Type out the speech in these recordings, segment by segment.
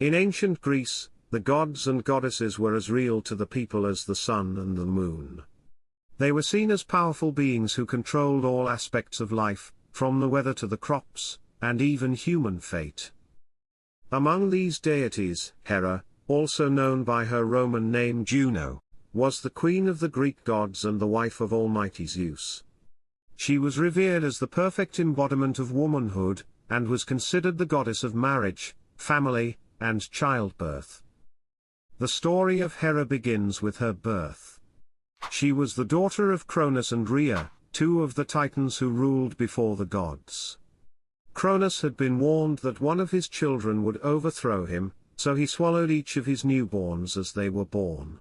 In ancient Greece, the gods and goddesses were as real to the people as the sun and the moon. They were seen as powerful beings who controlled all aspects of life, from the weather to the crops, and even human fate. Among these deities, Hera, also known by her Roman name Juno, was the queen of the Greek gods and the wife of Almighty Zeus. She was revered as the perfect embodiment of womanhood, and was considered the goddess of marriage, family, and childbirth. The story of Hera begins with her birth. She was the daughter of Cronus and Rhea, two of the titans who ruled before the gods. Cronus had been warned that one of his children would overthrow him, so he swallowed each of his newborns as they were born.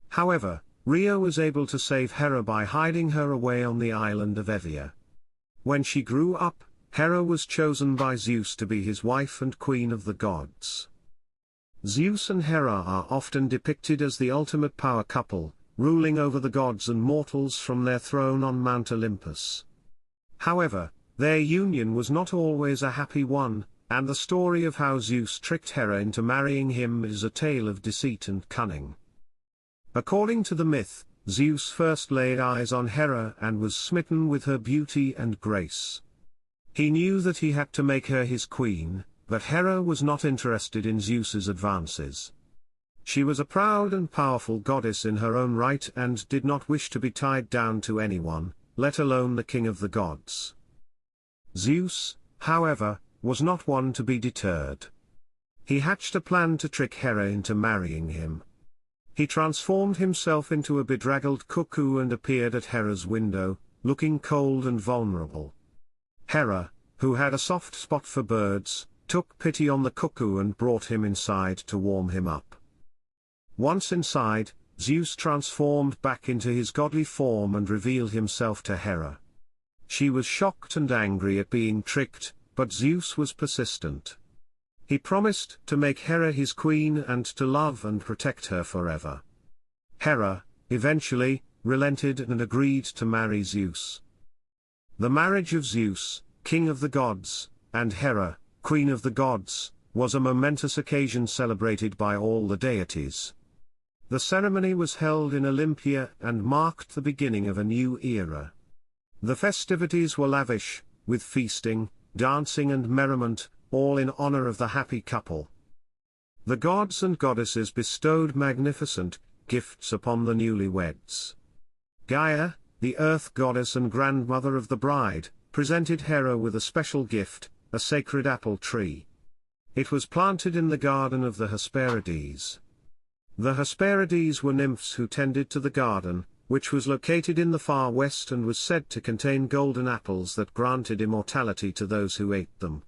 However, Rhea was able to save Hera by hiding her away on the island of Evia. When she grew up, Hera was chosen by Zeus to be his wife and queen of the gods. Zeus and Hera are often depicted as the ultimate power couple, ruling over the gods and mortals from their throne on Mount Olympus. However, their union was not always a happy one, and the story of how Zeus tricked Hera into marrying him is a tale of deceit and cunning. According to the myth, Zeus first laid eyes on Hera and was smitten with her beauty and grace. He knew that he had to make her his queen, but Hera was not interested in Zeus's advances. She was a proud and powerful goddess in her own right and did not wish to be tied down to anyone, let alone the king of the gods. Zeus, however, was not one to be deterred. He hatched a plan to trick Hera into marrying him. He transformed himself into a bedraggled cuckoo and appeared at Hera's window, looking cold and vulnerable. Hera, who had a soft spot for birds, took pity on the cuckoo and brought him inside to warm him up. Once inside, Zeus transformed back into his godly form and revealed himself to Hera. She was shocked and angry at being tricked, but Zeus was persistent. He promised to make Hera his queen and to love and protect her forever. Hera, eventually, relented and agreed to marry Zeus. The marriage of Zeus, king of the gods, and Hera, queen of the gods, was a momentous occasion celebrated by all the deities. The ceremony was held in Olympia and marked the beginning of a new era. The festivities were lavish, with feasting, dancing and merriment, all in honor of the happy couple. The gods and goddesses bestowed magnificent gifts upon the newlyweds. Gaia, the earth goddess and grandmother of the bride, presented Hera with a special gift, a sacred apple tree. It was planted in the garden of the Hesperides. The Hesperides were nymphs who tended to the garden, which was located in the far west and was said to contain golden apples that granted immortality to those who ate them.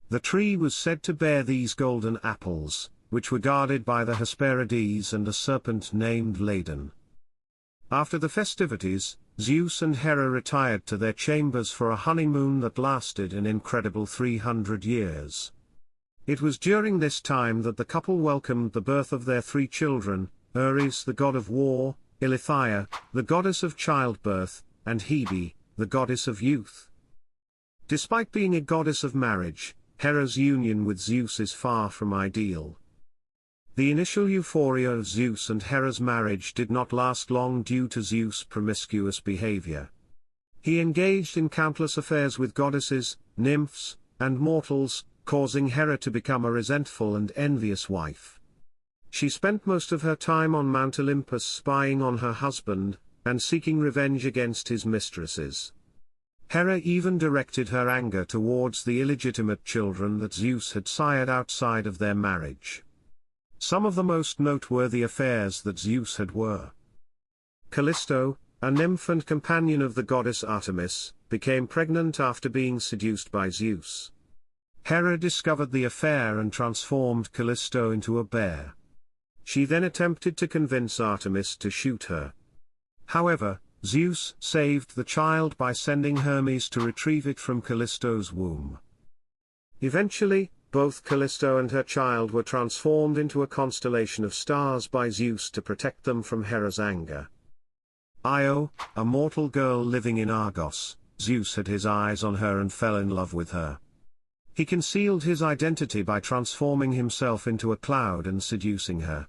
The tree was said to bear these golden apples, which were guarded by the Hesperides and a serpent named Ladon. After the festivities, Zeus and Hera retired to their chambers for a honeymoon that lasted an incredible 300 years. It was during this time that the couple welcomed the birth of their 3 children, Ares the god of war, Eileithyia, the goddess of childbirth, and Hebe, the goddess of youth. Despite being a goddess of marriage, Hera's union with Zeus is far from ideal. The initial euphoria of Zeus and Hera's marriage did not last long due to Zeus' promiscuous behavior. He engaged in countless affairs with goddesses, nymphs, and mortals, causing Hera to become a resentful and envious wife. She spent most of her time on Mount Olympus spying on her husband, and seeking revenge against his mistresses. Hera even directed her anger towards the illegitimate children that Zeus had sired outside of their marriage. Some of the most noteworthy affairs that Zeus had were: Callisto, a nymph and companion of the goddess Artemis, became pregnant after being seduced by Zeus. Hera discovered the affair and transformed Callisto into a bear. She then attempted to convince Artemis to shoot her. However, Zeus saved the child by sending Hermes to retrieve it from Callisto's womb. Eventually, both Callisto and her child were transformed into a constellation of stars by Zeus to protect them from Hera's anger. Io, a mortal girl living in Argos, Zeus had his eyes on her and fell in love with her. He concealed his identity by transforming himself into a cloud and seducing her.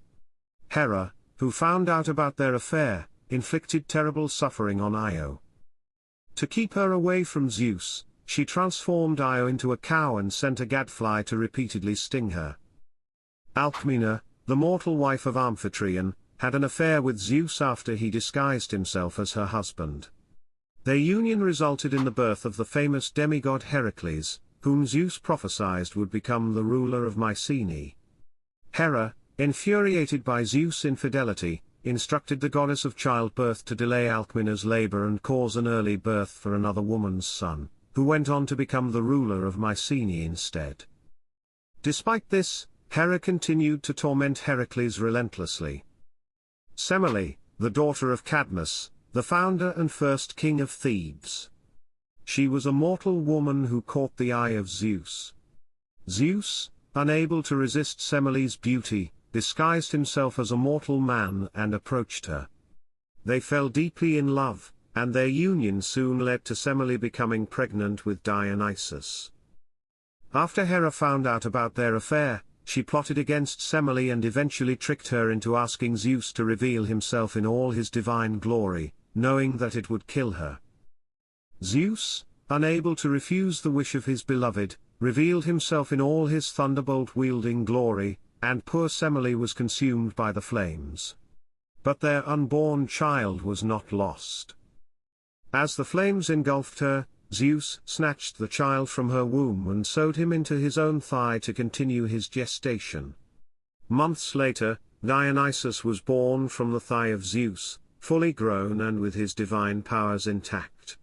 Hera, who found out about their affair, inflicted terrible suffering on Io. To keep her away from Zeus, she transformed Io into a cow and sent a gadfly to repeatedly sting her. Alcmena, the mortal wife of Amphitryon, had an affair with Zeus after he disguised himself as her husband. Their union resulted in the birth of the famous demigod Heracles, whom Zeus prophesied would become the ruler of Mycenae. Hera, infuriated by Zeus' infidelity, instructed the goddess of childbirth to delay Alcmena's labor and cause an early birth for another woman's son, who went on to become the ruler of Mycenae instead. Despite this, Hera continued to torment Heracles relentlessly. Semele, the daughter of Cadmus, the founder and first king of Thebes. She was a mortal woman who caught the eye of Zeus. Zeus, unable to resist Semele's beauty, disguised himself as a mortal man and approached her. They fell deeply in love, and their union soon led to Semele becoming pregnant with Dionysus. After Hera found out about their affair, she plotted against Semele and eventually tricked her into asking Zeus to reveal himself in all his divine glory, knowing that it would kill her. Zeus, unable to refuse the wish of his beloved, revealed himself in all his thunderbolt-wielding glory, and poor Semele was consumed by the flames. But their unborn child was not lost. As the flames engulfed her, Zeus snatched the child from her womb and sewed him into his own thigh to continue his gestation. Months later, Dionysus was born from the thigh of Zeus, fully grown and with his divine powers intact.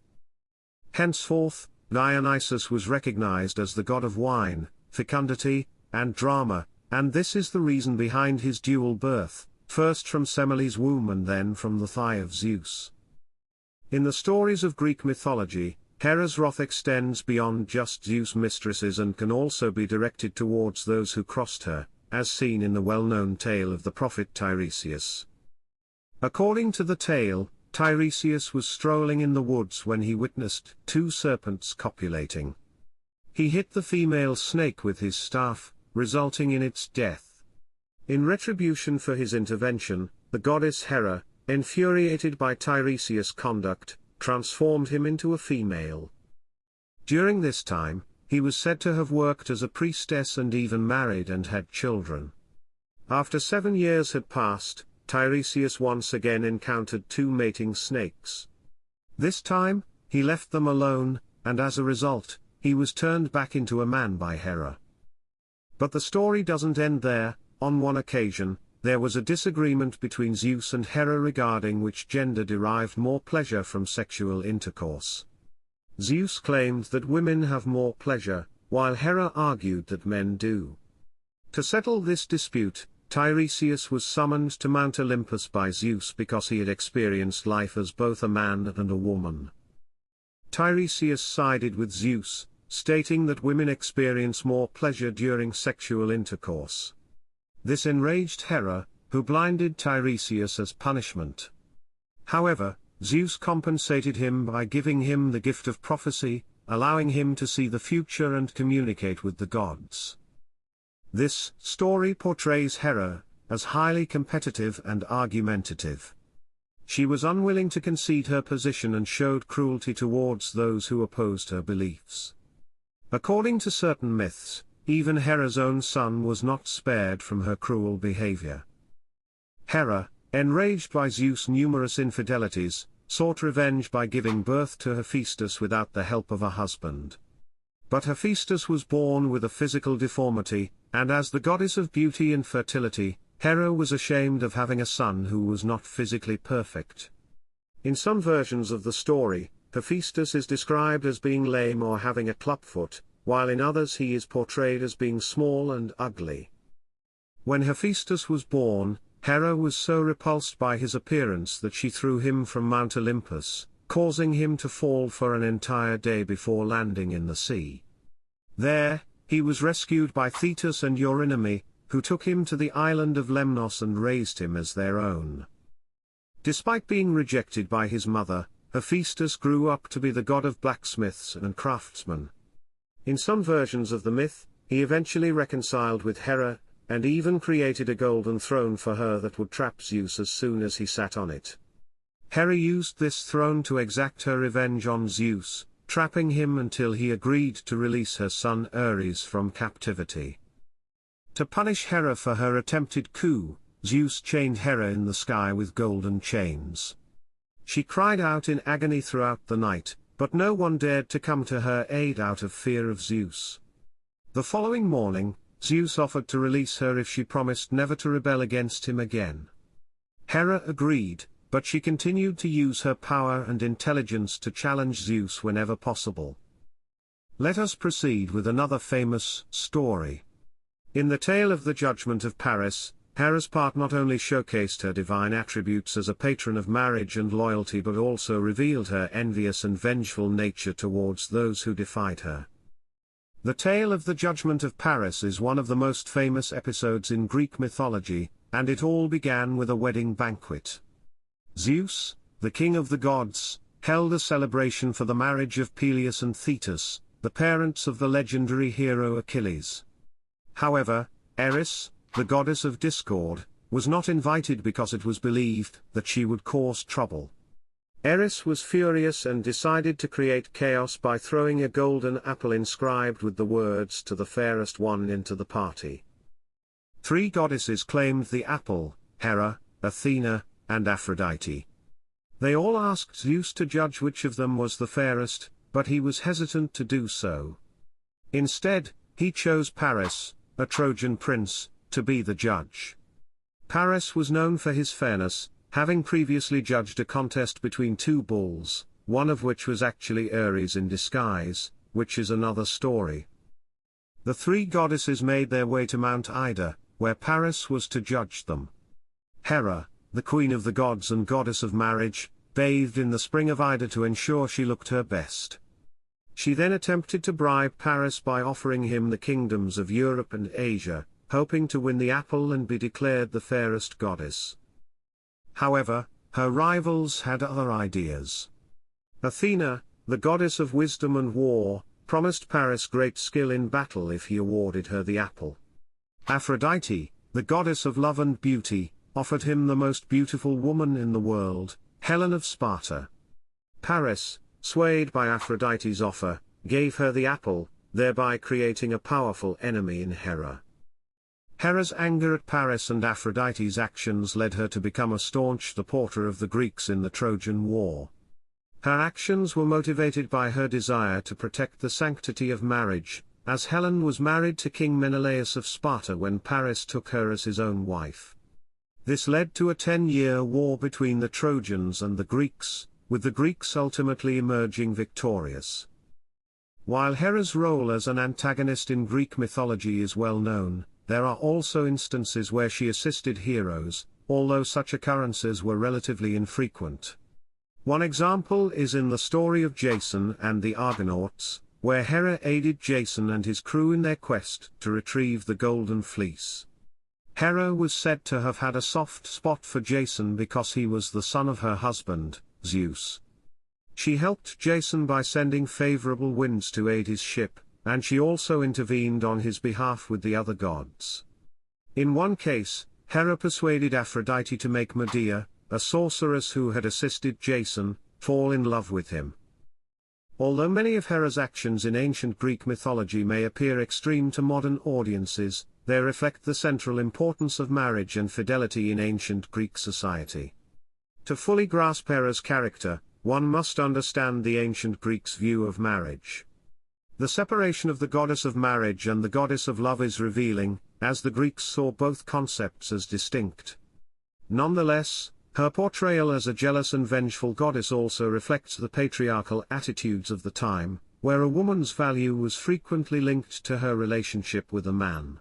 Henceforth, Dionysus was recognized as the god of wine, fecundity, and drama, and this is the reason behind his dual birth, first from Semele's womb and then from the thigh of Zeus. In the stories of Greek mythology, Hera's wrath extends beyond just Zeus' mistresses and can also be directed towards those who crossed her, as seen in the well-known tale of the prophet Tiresias. According to the tale, Tiresias was strolling in the woods when he witnessed two serpents copulating. He hit the female snake with his staff, resulting in its death. In retribution for his intervention, the goddess Hera, infuriated by Tiresias' conduct, transformed him into a female. During this time, he was said to have worked as a priestess and even married and had children. After 7 years had passed, Tiresias once again encountered two mating snakes. This time, he left them alone, and as a result, he was turned back into a man by Hera. But the story doesn't end there. On one occasion, there was a disagreement between Zeus and Hera regarding which gender derived more pleasure from sexual intercourse. Zeus claimed that women have more pleasure, while Hera argued that men do. To settle this dispute, Tiresias was summoned to Mount Olympus by Zeus because he had experienced life as both a man and a woman. Tiresias sided with Zeus, stating that women experience more pleasure during sexual intercourse. This enraged Hera, who blinded Tiresias as punishment. However, Zeus compensated him by giving him the gift of prophecy, allowing him to see the future and communicate with the gods. This story portrays Hera as highly competitive and argumentative. She was unwilling to concede her position and showed cruelty towards those who opposed her beliefs. According to certain myths, even Hera's own son was not spared from her cruel behavior. Hera, enraged by Zeus' numerous infidelities, sought revenge by giving birth to Hephaestus without the help of a husband. But Hephaestus was born with a physical deformity, and as the goddess of beauty and fertility, Hera was ashamed of having a son who was not physically perfect. In some versions of the story, Hephaestus is described as being lame or having a clubfoot, while in others he is portrayed as being small and ugly. When Hephaestus was born, Hera was so repulsed by his appearance that she threw him from Mount Olympus, causing him to fall for an entire day before landing in the sea. There, he was rescued by Thetis and Eurynome, who took him to the island of Lemnos and raised him as their own. Despite being rejected by his mother, Hephaestus grew up to be the god of blacksmiths and craftsmen. In some versions of the myth, he eventually reconciled with Hera, and even created a golden throne for her that would trap Zeus as soon as he sat on it. Hera used this throne to exact her revenge on Zeus, trapping him until he agreed to release her son Ares from captivity. To punish Hera for her attempted coup, Zeus chained Hera in the sky with golden chains. She cried out in agony throughout the night, but no one dared to come to her aid out of fear of Zeus. The following morning, Zeus offered to release her if she promised never to rebel against him again. Hera agreed, but she continued to use her power and intelligence to challenge Zeus whenever possible. Let us proceed with another famous story. In the tale of the Judgment of Paris, Hera's part not only showcased her divine attributes as a patron of marriage and loyalty but also revealed her envious and vengeful nature towards those who defied her. The tale of the Judgment of Paris is one of the most famous episodes in Greek mythology, and it all began with a wedding banquet. Zeus, the king of the gods, held a celebration for the marriage of Peleus and Thetis, the parents of the legendary hero Achilles. However, Eris, the goddess of discord, was not invited because it was believed that she would cause trouble. Eris was furious and decided to create chaos by throwing a golden apple inscribed with the words "to the fairest one" into the party. 3 goddesses claimed the apple: Hera, Athena, and Aphrodite. They all asked Zeus to judge which of them was the fairest, but he was hesitant to do so. Instead, he chose Paris, a Trojan prince, to be the judge. Paris was known for his fairness, having previously judged a contest between 2 bulls, one of which was actually Ares in disguise, which is another story. The 3 goddesses made their way to Mount Ida, where Paris was to judge them. Hera, the queen of the gods and goddess of marriage, bathed in the spring of Ida to ensure she looked her best. She then attempted to bribe Paris by offering him the kingdoms of Europe and Asia, hoping to win the apple and be declared the fairest goddess. However, her rivals had other ideas. Athena, the goddess of wisdom and war, promised Paris great skill in battle if he awarded her the apple. Aphrodite, the goddess of love and beauty, offered him the most beautiful woman in the world, Helen of Sparta. Paris, swayed by Aphrodite's offer, gave her the apple, thereby creating a powerful enemy in Hera. Hera's anger at Paris and Aphrodite's actions led her to become a staunch supporter of the Greeks in the Trojan War. Her actions were motivated by her desire to protect the sanctity of marriage, as Helen was married to King Menelaus of Sparta when Paris took her as his own wife. This led to a 10-year war between the Trojans and the Greeks, with the Greeks ultimately emerging victorious. While Hera's role as an antagonist in Greek mythology is well known, there are also instances where she assisted heroes, although such occurrences were relatively infrequent. One example is in the story of Jason and the Argonauts, where Hera aided Jason and his crew in their quest to retrieve the Golden Fleece. Hera was said to have had a soft spot for Jason because he was the son of her husband, Zeus. She helped Jason by sending favorable winds to aid his ship, and she also intervened on his behalf with the other gods. In one case, Hera persuaded Aphrodite to make Medea, a sorceress who had assisted Jason, fall in love with him. Although many of Hera's actions in ancient Greek mythology may appear extreme to modern audiences, they reflect the central importance of marriage and fidelity in ancient Greek society. To fully grasp Hera's character, one must understand the ancient Greeks' view of marriage. The separation of the goddess of marriage and the goddess of love is revealing, as the Greeks saw both concepts as distinct. Nonetheless, her portrayal as a jealous and vengeful goddess also reflects the patriarchal attitudes of the time, where a woman's value was frequently linked to her relationship with a man.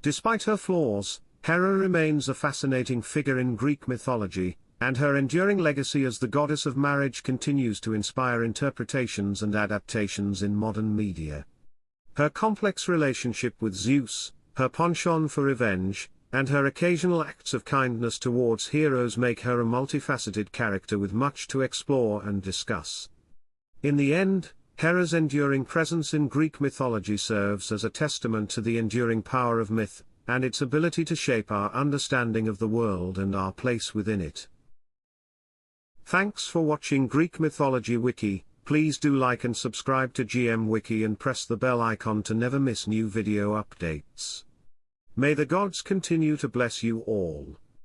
Despite her flaws, Hera remains a fascinating figure in Greek mythology, and her enduring legacy as the goddess of marriage continues to inspire interpretations and adaptations in modern media. Her complex relationship with Zeus, her penchant for revenge, and her occasional acts of kindness towards heroes make her a multifaceted character with much to explore and discuss. In the end, Hera's enduring presence in Greek mythology serves as a testament to the enduring power of myth, and its ability to shape our understanding of the world and our place within it. Thanks for watching Greek Mythology Wiki. Please do like and subscribe to GM Wiki and press the bell icon to never miss new video updates. May the gods continue to bless you all.